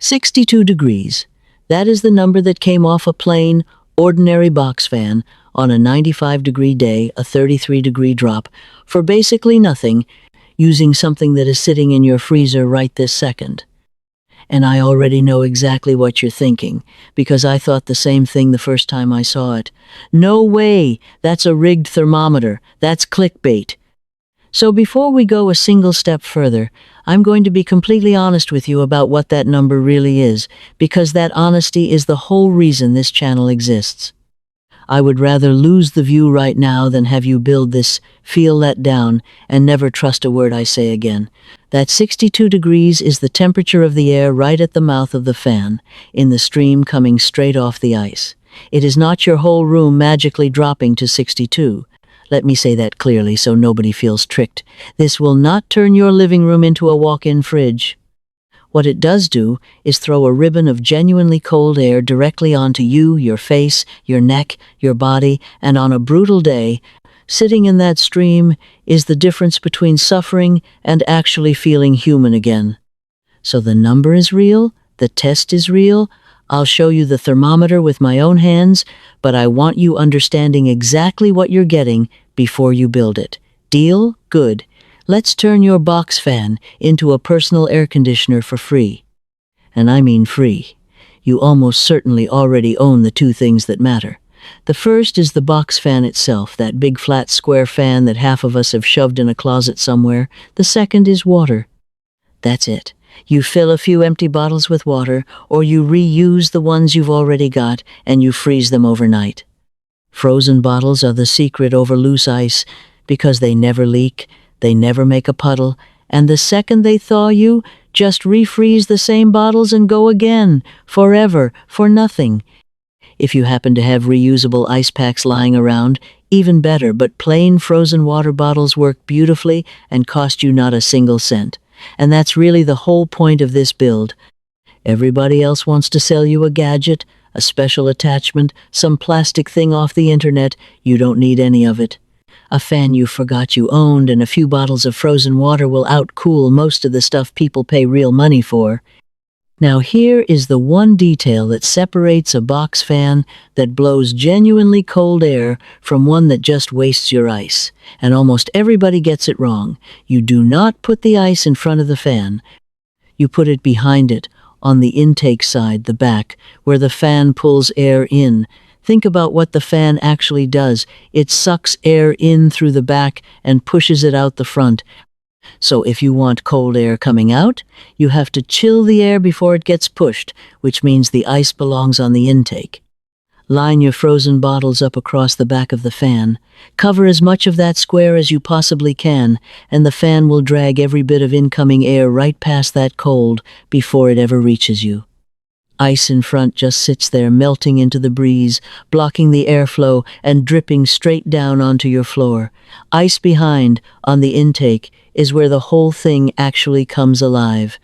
62 degrees. That is the number that came off a plain, ordinary box fan on a 95-degree day, a 33-degree drop, for basically nothing, using something that is sitting in your freezer right this second. And I already know exactly what you're thinking, because I thought the same thing the first time I saw it. No way! That's a rigged thermometer. That's clickbait. So before we go a single step further, I'm going to be completely honest with you about what that number really is, because that honesty is the whole reason this channel exists. I would rather lose the view right now than have you build this, feel let down, and never trust a word I say again. That 62 degrees is the temperature of the air right at the mouth of the fan, in the stream coming straight off the ice. It is not your whole room magically dropping to 62. Let me say that clearly so nobody feels tricked. This will not turn your living room into a walk-in fridge. What it does do is throw a ribbon of genuinely cold air directly onto you, your face, your neck, your body, and on a brutal day, sitting in that stream is the difference between suffering and actually feeling human again. So the number is real, the test is real. I'll show you the thermometer with my own hands, but I want you understanding exactly what you're getting before you build it. Deal? Good. Let's turn your box fan into a personal air conditioner for free. And I mean free. You almost certainly already own the two things that matter. The first is the box fan itself, that big flat square fan that half of us have shoved in a closet somewhere. The second is water. That's it. You fill a few empty bottles with water, or you reuse the ones you've already got, and you freeze them overnight. Frozen bottles are the secret over loose ice, because they never leak, they never make a puddle, and the second they thaw you, just refreeze the same bottles and go again, forever, for nothing. If you happen to have reusable ice packs lying around, even better, but plain frozen water bottles work beautifully and cost you not a single cent. And that's really the whole point of this build. Everybody else wants to sell you a gadget, a special attachment, some plastic thing off the internet. You don't need any of it. A fan you forgot you owned and a few bottles of frozen water will outcool most of the stuff people pay real money for. Now here is the one detail that separates a box fan that blows genuinely cold air from one that just wastes your ice. And almost everybody gets it wrong. You do not put the ice in front of the fan. You put it behind it, on the intake side, the back, where the fan pulls air in. Think about what the fan actually does. It sucks air in through the back and pushes it out the front. So if you want cold air coming out, you have to chill the air before it gets pushed, which means the ice belongs on the intake. Line your frozen bottles up across the back of the fan. Cover as much of that square as you possibly can, and the fan will drag every bit of incoming air right past that cold before it ever reaches you. Ice in front just sits there melting into the breeze, blocking the airflow and dripping straight down onto your floor. Ice behind, on the intake, is where the whole thing actually comes alive.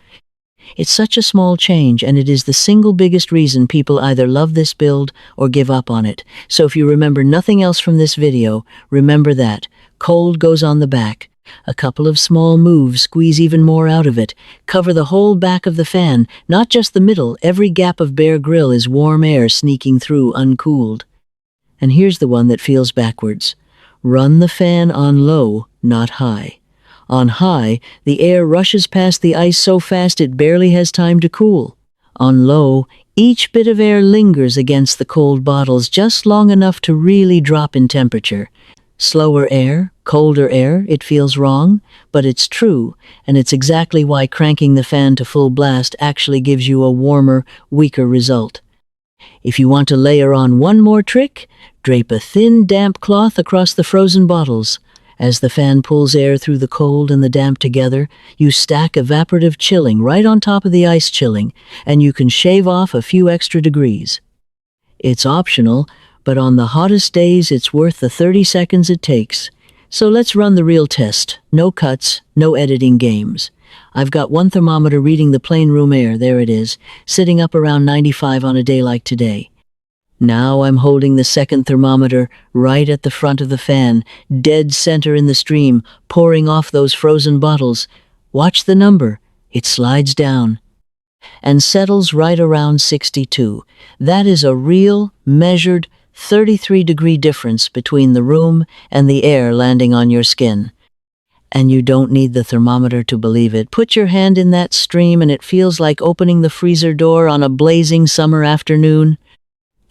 It's such a small change, and it is the single biggest reason people either love this build or give up on it. So if you remember nothing else from this video, remember that. Cold goes on the back. A couple of small moves squeeze even more out of it. Cover the whole back of the fan, not just the middle. Every gap of bare grill is warm air sneaking through uncooled. And here's the one that feels backwards. Run the fan on low, not high. On high, the air rushes past the ice so fast it barely has time to cool. On low, each bit of air lingers against the cold bottles just long enough to really drop in temperature. Slower air, colder air, it feels wrong, but it's true, and it's exactly why cranking the fan to full blast actually gives you a warmer, weaker result. If you want to layer on one more trick, drape a thin, damp cloth across the frozen bottles. As the fan pulls air through the cold and the damp together, you stack evaporative chilling right on top of the ice chilling, and you can shave off a few extra degrees. It's optional, but on the hottest days it's worth the 30 seconds it takes. So let's run the real test. No cuts, no editing games. I've got one thermometer reading the plain room air, there it is, sitting up around 95 on a day like today. Now I'm holding the second thermometer right at the front of the fan, dead center in the stream, pouring off those frozen bottles. Watch the number. It slides down. and settles right around 62. That is a real, measured, 33-degree difference between the room and the air landing on your skin. And you don't need the thermometer to believe it. Put your hand in that stream and it feels like opening the freezer door on a blazing summer afternoon.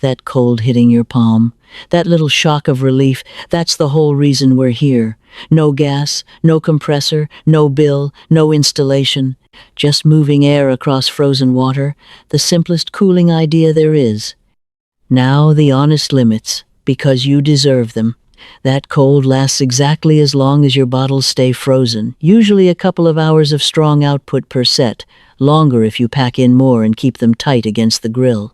That cold hitting your palm, that little shock of relief, that's the whole reason we're here. No gas, no compressor, no bill, no installation. Just moving air across frozen water, the simplest cooling idea there is. Now the honest limits, because you deserve them. That cold lasts exactly as long as your bottles stay frozen, usually a couple of hours of strong output per set, longer if you pack in more and keep them tight against the grill.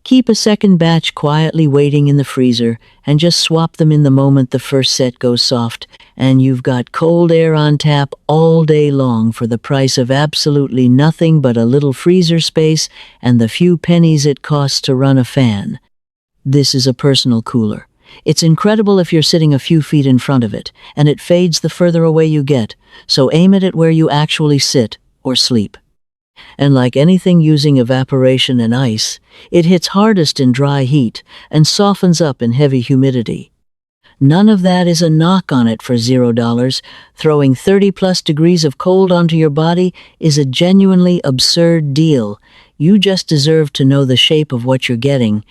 Keep a second batch quietly waiting in the freezer and just swap them in the moment the first set goes soft, and you've got cold air on tap all day long for the price of absolutely nothing but a little freezer space and the few pennies it costs to run a fan. This is a personal cooler. It's incredible if you're sitting a few feet in front of it, and it fades the further away you get, so aim it at where you actually sit or sleep. And like anything using evaporation and ice, it hits hardest in dry heat and softens up in heavy humidity. None of that is a knock on it for $0. Throwing 30+ degrees of cold onto your body is a genuinely absurd deal. You just deserve to know the shape of what you're getting